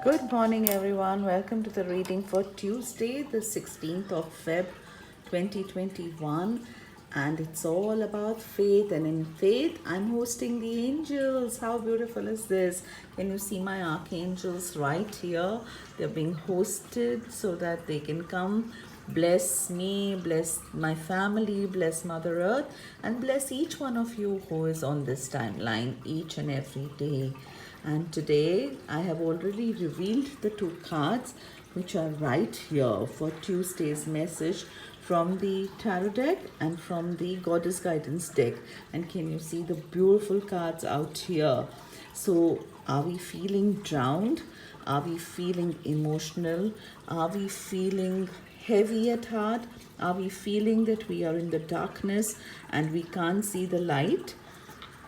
Good morning, everyone. Welcome to the reading for Tuesday, the 16th of Feb 2021. And it's all about faith. And in faith, I'm hosting the angels. How beautiful is this? Can you see my archangels right here? They're being hosted so that they can come bless me, bless my family, bless Mother Earth, and bless each one of you who is on this timeline each and every day. And today I have already revealed the two cards which are right here for Tuesday's message from the tarot deck and from the Goddess Guidance deck. And can you see the beautiful cards out here? So are we feeling drowned? Are we feeling emotional? Are we feeling heavy at heart? Are we feeling that we are in the darkness and we can't see the light?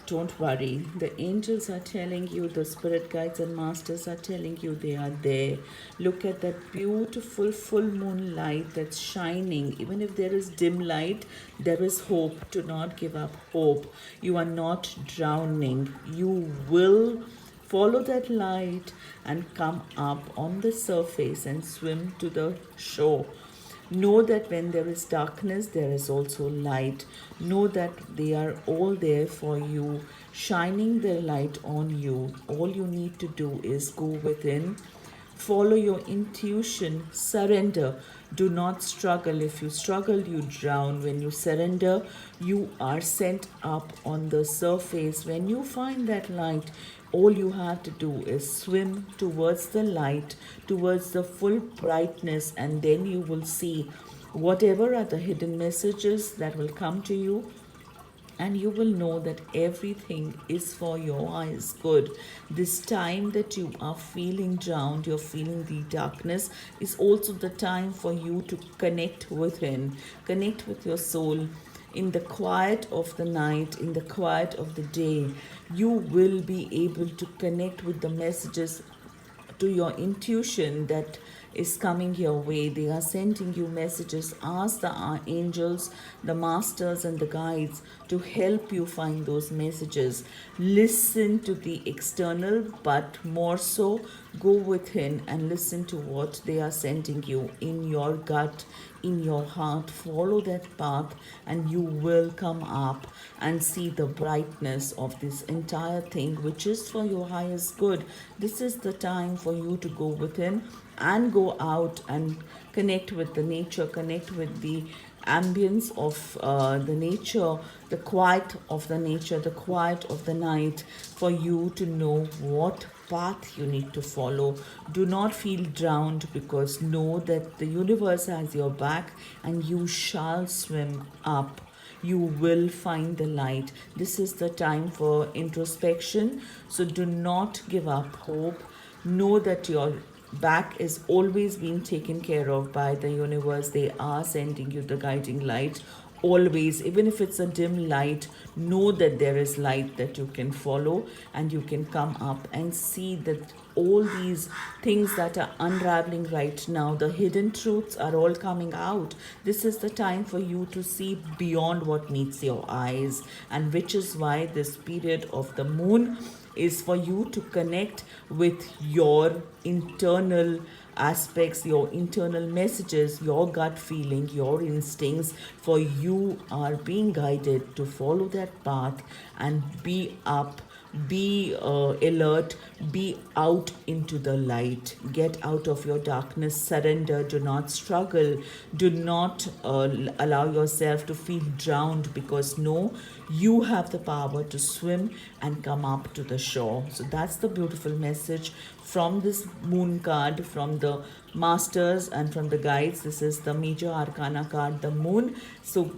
Don't worry. The angels are telling you, the spirit guides and masters are telling you they are there. Look at that beautiful full moon light that's shining. Even if there is dim light, there is hope. Do not give up hope. You are not drowning. You will follow that light and come up on the surface and swim to the shore. Know that when there is darkness, there is also light. Know that they are all there for you, shining their light on you. All you need to do is go within, follow your intuition, surrender. Do not struggle. If you struggle, you drown. When you surrender, you are sent up on the surface. When you find that light, all you have to do is swim towards the light, towards the full brightness, and then you will see whatever are the hidden messages that will come to you, and you will know that everything is for your highest good. This time that you are feeling drowned, you're feeling the darkness, is also the time for you to connect within, connect with your soul. In the quiet of the night, in the quiet of the day, you will be able to connect with the messages, to your intuition that is coming your way. They are sending you messages. Ask the angels, the masters, and the guides to help you find those messages. Listen to the external, but more so, go within and listen to what they are sending you in your gut, in your heart. Follow that path, and you will come up and see the brightness of this entire thing, which is for your highest good. This is the time for you to go within and go out and connect with the nature, connect with the ambience of the nature, the quiet of the nature, the quiet of the night, for you to know what path you need to follow. Do not feel drowned, because know that the universe has your back and you shall swim up. You will find the light. This is the time for introspection. So do not give up hope. Know that your back is always being taken care of by the universe. They are sending you the guiding light always. Even if it's a dim light, know that there is light that you can follow, and you can come up and see that all these things that are unraveling right now, the hidden truths are all coming out. This is the time for you to see beyond what meets your eyes, and which is why this period of the moon is for you to connect with your internal aspects, your internal messages, your gut feeling, your instincts, for you are being guided to follow that path and be up, be alert, be out into the light. Get out of your darkness, surrender, do not struggle, do not allow yourself to feel drowned, because no, you have the power to swim and come up to the shore. So that's the beautiful message from this moon card, from the masters and from the guides. This is the major arcana card, the moon. So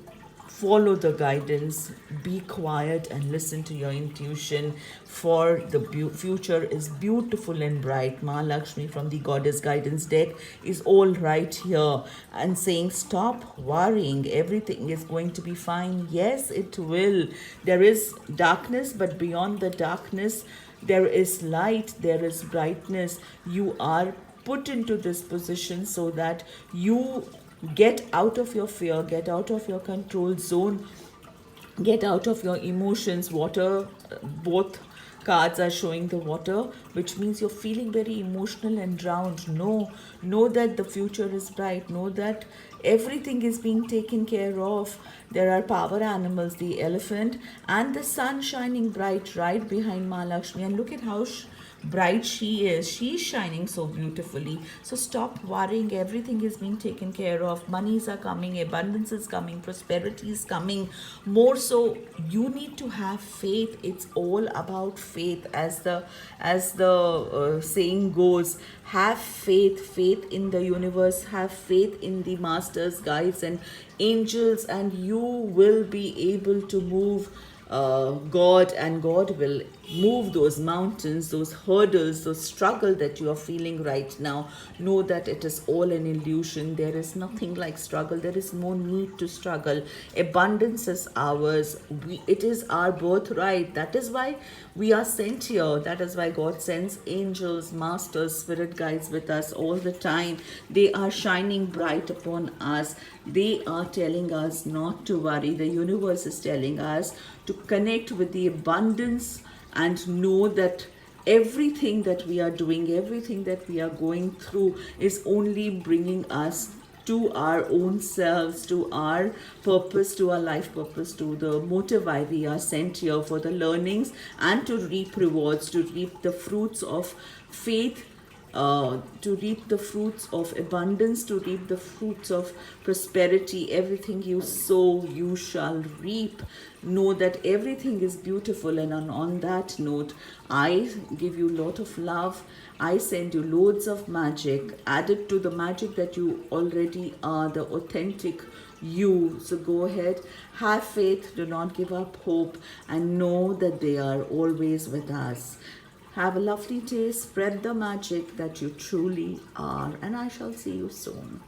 follow the guidance, be quiet, and listen to your intuition, for the future is beautiful and bright. Mahalakshmi from the Goddess Guidance deck is all right here and saying, stop worrying, everything is going to be fine. Yes, it will. There is darkness, but beyond the darkness, there is light, there is brightness. You are put into this position so that you get out of your fear, get out of your control zone, get out of your emotions. Water both cards are showing the water, which means you're feeling very emotional and drowned. No, know that the future is bright. Know that everything is being taken care of. There are power animals, the elephant, and the sun shining bright right behind Mahalakshmi. And look at how bright she is. She's shining so beautifully. So stop worrying. Everything is being taken care of. Monies are coming, abundance is coming, prosperity is coming. More so, you need to have faith. It's all about faith, as the saying goes. Have faith in the universe. Have faith in the masters, guides, and angels, and you will be able to move God, and God will move those mountains, those hurdles, those struggle that you are feeling right now. Know that it is all an illusion. There is nothing like struggle. There is no need to struggle. Abundance is ours. It is our birthright. That is why we are sent here. That is why God sends angels, masters, spirit guides with us all the time. They are shining bright upon us. They are telling us not to worry. The universe is telling us to connect with the abundance and know that everything that we are doing, everything that we are going through is only bringing us to our own selves, to our purpose, to our life purpose, to the motive why we are sent here, for the learnings and to reap rewards, to reap the fruits of faith, to reap the fruits of abundance, to reap the fruits of prosperity. Everything you sow, you shall reap. Know that everything is beautiful. And on that note, I give you a lot of love. I send you loads of magic, added to the magic that you already are, the authentic you. So go ahead, have faith, do not give up hope, and know that they are always with us. Have a lovely day, spread the magic that you truly are, and I shall see you soon.